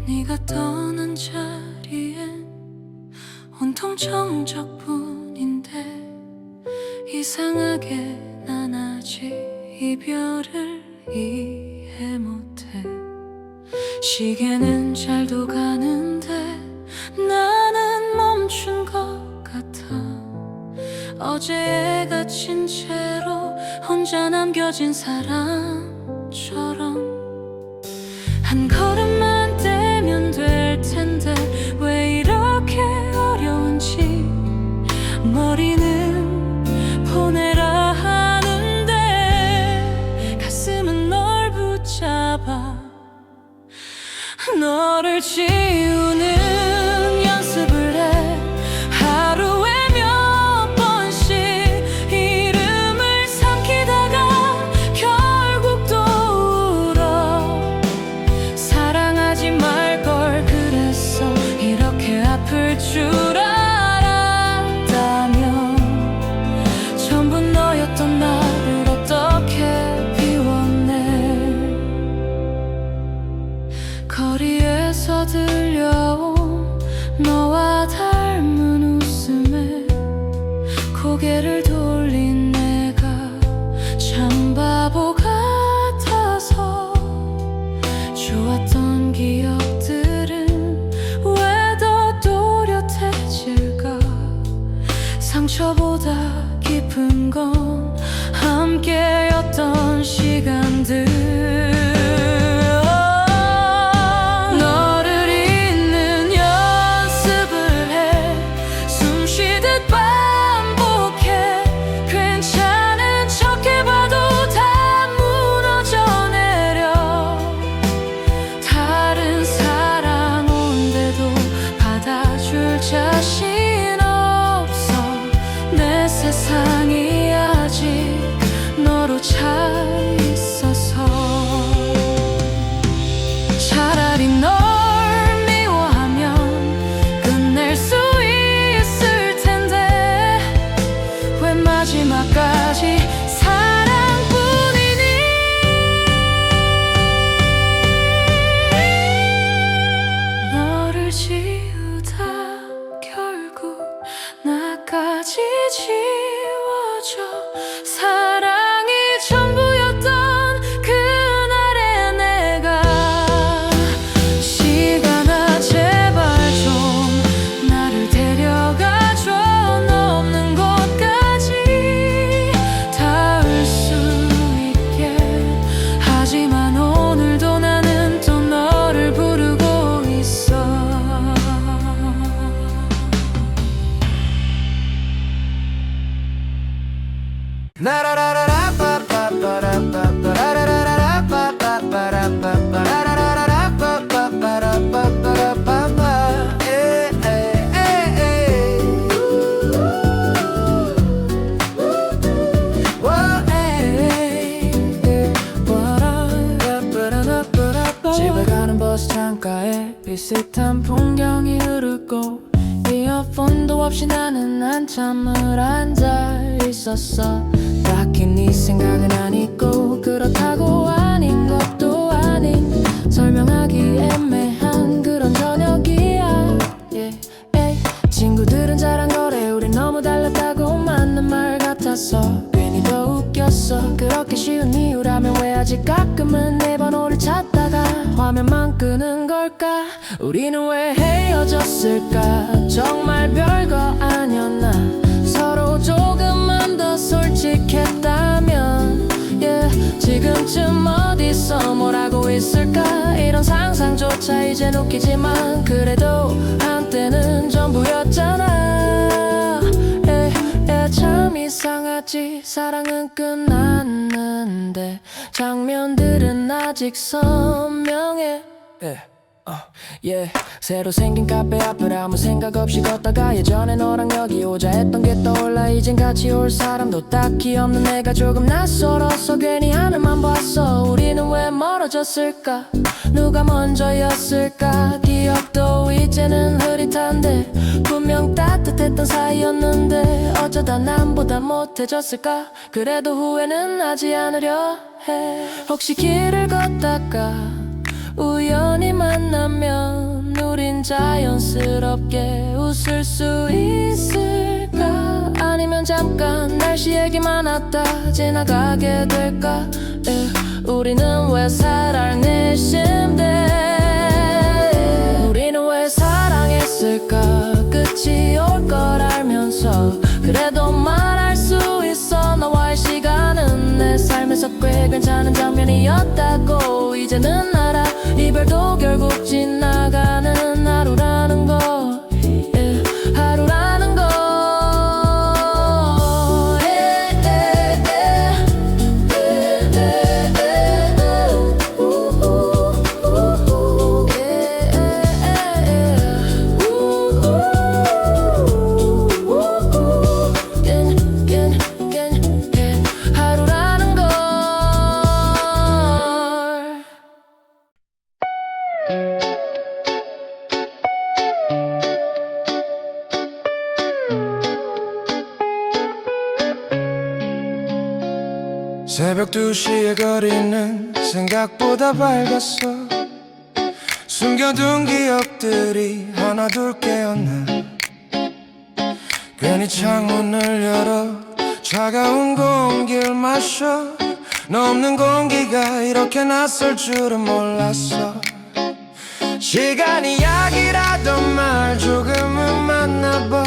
네가 떠난 자리엔 온통 정적뿐인데 이상하게 난 아직 이별을 이해 못해. 시계는 잘도 가는데 나는 멈춘 것 같아. 어제에 갇힌 채로 혼자 남겨진 사람처럼. 한 걸음만 떼면 될 텐데 왜 이렇게 어려운지. 머리는 보내라 하는데 가슴은 널 붙잡아. 너를 지우는 연습을 해. 하루에 몇 번씩 이름을 삼키다가 결국 또 울어. 사랑하지 말 걸 그랬어. 이렇게 아플 줄 알았다면 전부 너였던 나를 어떻게 비웠네. 거리에서 들려온 너와 닮은 웃음에 고개를 돌린 내가 참 바보 같아서. 좋았던 기억들은 왜 더 또렷해질까. 상처보다 깊은 건 함께였던 시간들. 너를 잊는 연습을 해. 숨 쉬듯 반복해. 괜찮은 척 해봐도 다 무너져 내려. 다른 사랑 온데도 받아줄 자신 없어. 내 세상이 아직 너로 차 있어서. 차라리 널 미워하면 끝낼 수 있을 텐데 왜 마지막까지 사랑뿐이니. 너를 지우다 결국 나까지 지워져. 사랑이 전부였던 그날의 내가. 시간아 제발 좀 나를 데려가줘. 너 없는 곳까지 닿을 수 있게. 하지만 오늘도 나는 또 너를 부르고 있어. 집에 가는 버스 창가에 비슷한 풍경이 흐르고 이어폰도 없이 나는 한참을 앉아 있었어. 딱히 네 생각은 안 있고 그렇다고 아닌 것도 아닌 설명하기 애매한 그런 저녁이야. 친구들은 잘한 거래. 우린 너무 달랐다고 맞는 말 같았어. 괜히 더 웃겼어. 그렇게 쉬운 이유라면 왜 아직 가끔은 내 번호를 찾다가 화면만 끄는 걸까. 우리는 왜 헤어졌을까. 정말 별거 아니었나. 서로 조금만 더 솔직했다면 지금쯤 어디서 뭘 하고 있을까. 이런 그런 상상조차 이젠 웃기지만 그래도 한때는 전부였잖아. 참 이상하지. 사랑은 끝났는데 장면들은 아직 선명해. 새로 생긴 카페 앞을 아무 생각 없이 걷다가 예전에 너랑 여기 오자 했던 게 떠올라. 이젠 같이 올 사람도 딱히 없는 내가 조금 낯설어서 괜히 하늘만 봤어. 우리는 왜 멀어졌을까? 누가 먼저였을까? 기억도 이제는 흐릿한데 분명 따뜻했던 사이였는데 어쩌다 남보다 못해졌을까? 그래도 후회는 하지 않으려 해. 혹시 길을 걷다가 우연히 만나면 우린 자연스럽게 웃을 수 있을까? 아니면 잠깐 날씨 얘기만 하다 지나가게 될까? 우리는 왜 살아갈 내심대? 우리는 왜 사랑했을까? 끝이 올 걸 알면서 그래도 말할 수 있어. 너와의 시간은 내 삶에서 꽤 괜찮은 장면이었다고 이제는 알아. 이별도 결국 지나가는 하루라는 거, 하루라는 거. 하루라는 걸. 새벽 2시의 거리는 생각보다 밝았어. 숨겨둔 기억들이 하나둘 깨었나. 괜히 창문을 열어 차가운 공기를 마셔. 너 없는 공기가 이렇게 낯설 줄은 몰랐어. 시간이 약이라던 말 조금은 맞나봐.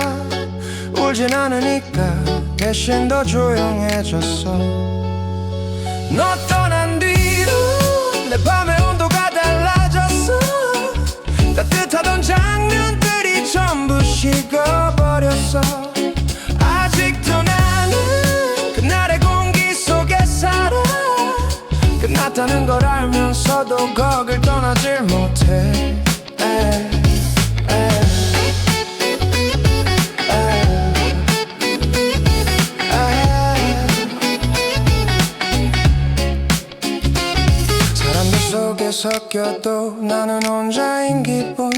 울진 않으니까 대신 더 조용해졌어. 너 떠난 뒤로 내 밤의 온도가 달라졌어. 따뜻하던 장면들이 전부 식어버렸어. 아직도 나는 그날의 공기 속에 살아. 끝났다는 걸 알면서도 거길 떠나질 못해. 섞여도 나는 혼자인 기분.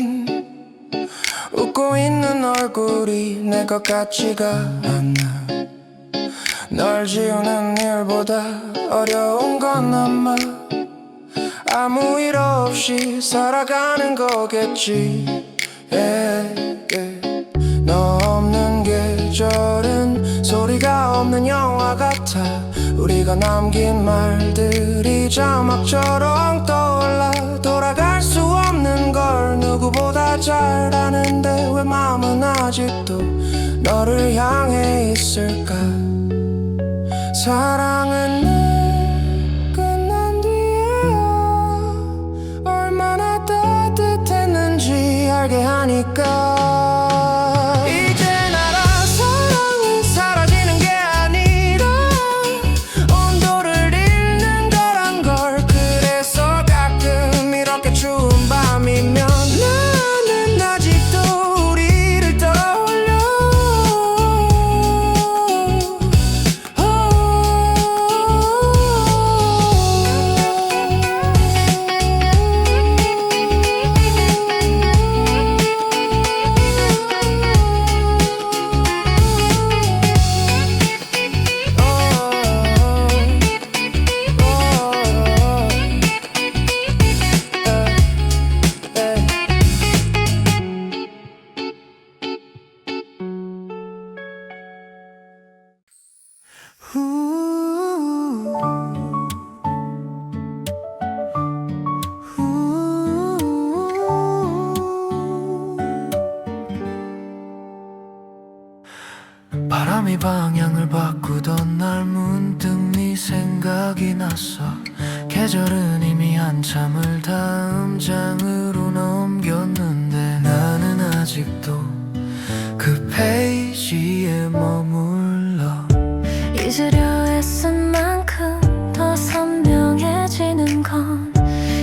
웃고 있는 얼굴이 내 것 같지가 않아. 널 지우는 일보다 어려운 건 아마 아무 일 없이 살아가는 거겠지. 너 없는 계절은 소리가 없는 영화 같아. 우리가 남긴 말들이 자막처럼 떠올라. 돌아갈 수 없는 걸 누구보다 잘 아는데 왜 마음은 아직도 너를 향해 있을까? 사랑은 늘 끝난 뒤에야 얼마나 따뜻했는지 알게 하니까. 이젠 알아. 사랑은 사라지는 게 아니라 온도를 잃는 거란 걸. 그래서 가끔 이렇게 추운 밤이면 나는 아직도 우리를 떠올려. 바람이 방향을 바꾸던 날 문득 네 생각이 났어. 계절은 이미 한참을 다음 장으로 넘겼는데 나는 아직도 그 페이지에 머물러. 잊으려 애쓴 만큼 더 선명해지는 건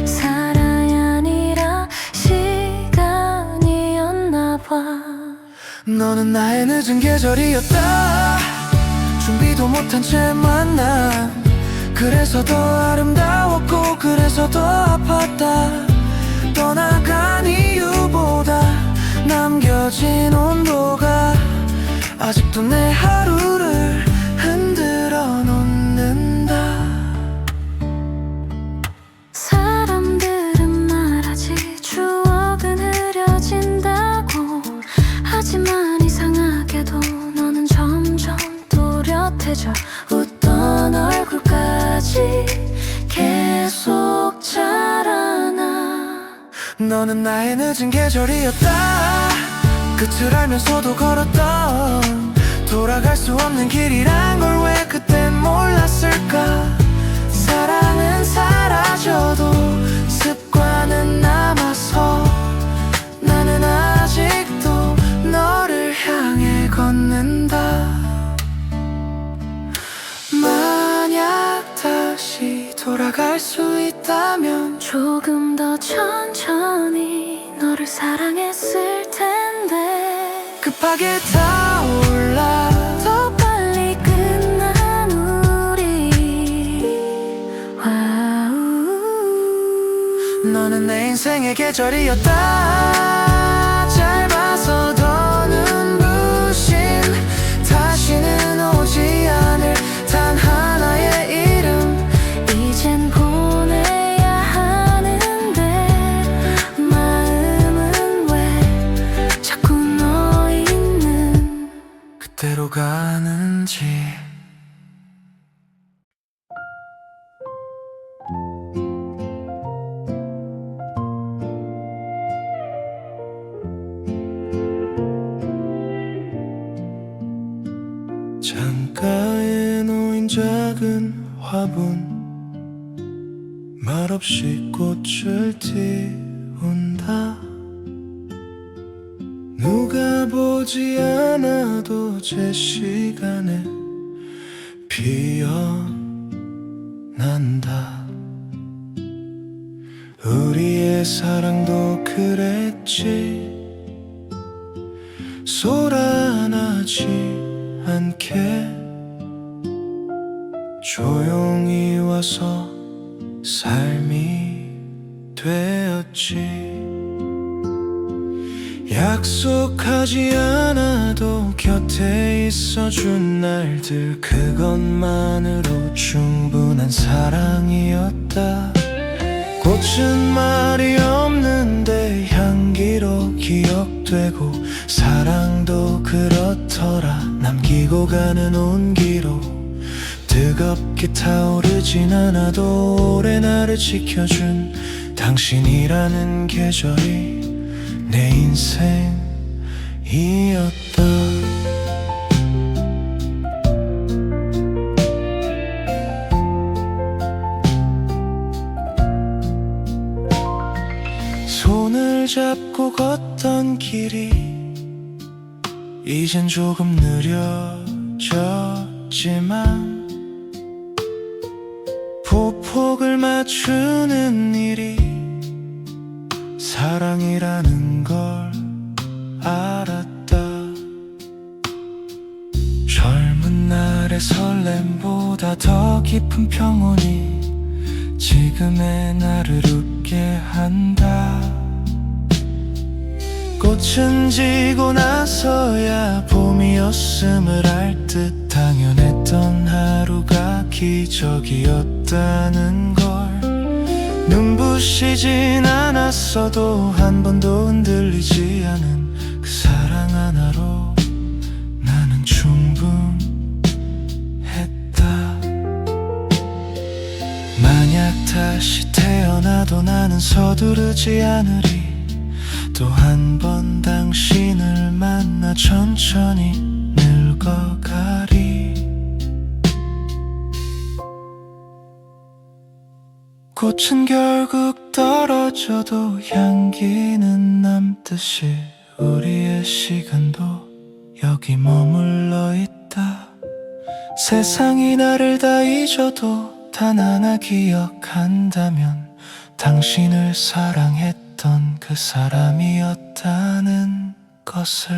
사랑이 아니라 시간이었나 봐. 너는 나의 늦은 계절이었다. 준비도 못한 채 만남. 그래서 더 아름다웠고 그래서 더 아팠다. 떠나간 이유보다 남겨진 온도가 아직도 내 하루를 흔들어 놓는다. 사람들은 말하지 추억은 흐려진다고. 하지만 이상하게도 너는 점점 또렷해져. 웃던 얼굴까지 계속 자라나. 너는 나의 늦은 계절이었다. 끝을 알면서도 걸었던 돌아갈 수 없는 길이란 걸 왜 그땐 몰랐을까. 사랑은 사라져도 습관은 남아서 나는 아직도 너를 향해 걷는다. 만약 다시 돌아갈 수 있다면 조금 더 천천히 너를 사랑했을 텐데. 급하게 타올라 더 빨리 끝난 우리. 와우. 너는 내 인생의 계절이었다. 짧아서 더 눈부신 다시는 오지 않을 단 하나의 이름. 이젠 보내야 하는데 마음은 왜 자꾸 너 있는 그대로 가는지. 창가에 놓인 작은 화분 말없이 꽃을 띄운다. 누가 보지 않아도 제 시간에 피어난다. 우리의 사랑도 그랬지. 소란하지 않게 조용히 와서 삶이 되었지. 약속하지 않아도 곁에 있어준 날들, 그것만으로 충분한 사랑이었다. 꽃은 말이 없는데 향기로 기억되고, 사랑도 그렇더라. 남기고 가는 온기로 뜨겁게 타오르진 않아도 오래 나를 지켜준 당신이라는 계절이 내 인생이었다. 손을 잡고 걷던 길이 이젠 조금 느려졌지만, 보폭을 맞추는 일이 사랑이라는 걸 알았다. 젊은 날의 설렘보다 더 깊은 평온이 지금의 나를 웃게 한다. 꽃은 지고 나서야 봄이었음을 알 듯 당연했던 하루가 기적이었다는 걸, 눈부시진 않았어도 한 번도 흔들리지 않은 그 사랑 하나로 나는 충분했다. 만약 다시 태어나도 나는 서두르지 않으리. 또 한 번 당신을 만나 천천히 늙어가리. 꽃은 결국 떨어져도 향기는 남듯이 우리의 시간도 여기 머물러 있다. 세상이 나를 다 잊어도 단 하나 기억한다면 당신을 사랑했던 그 사람이었다는 것을.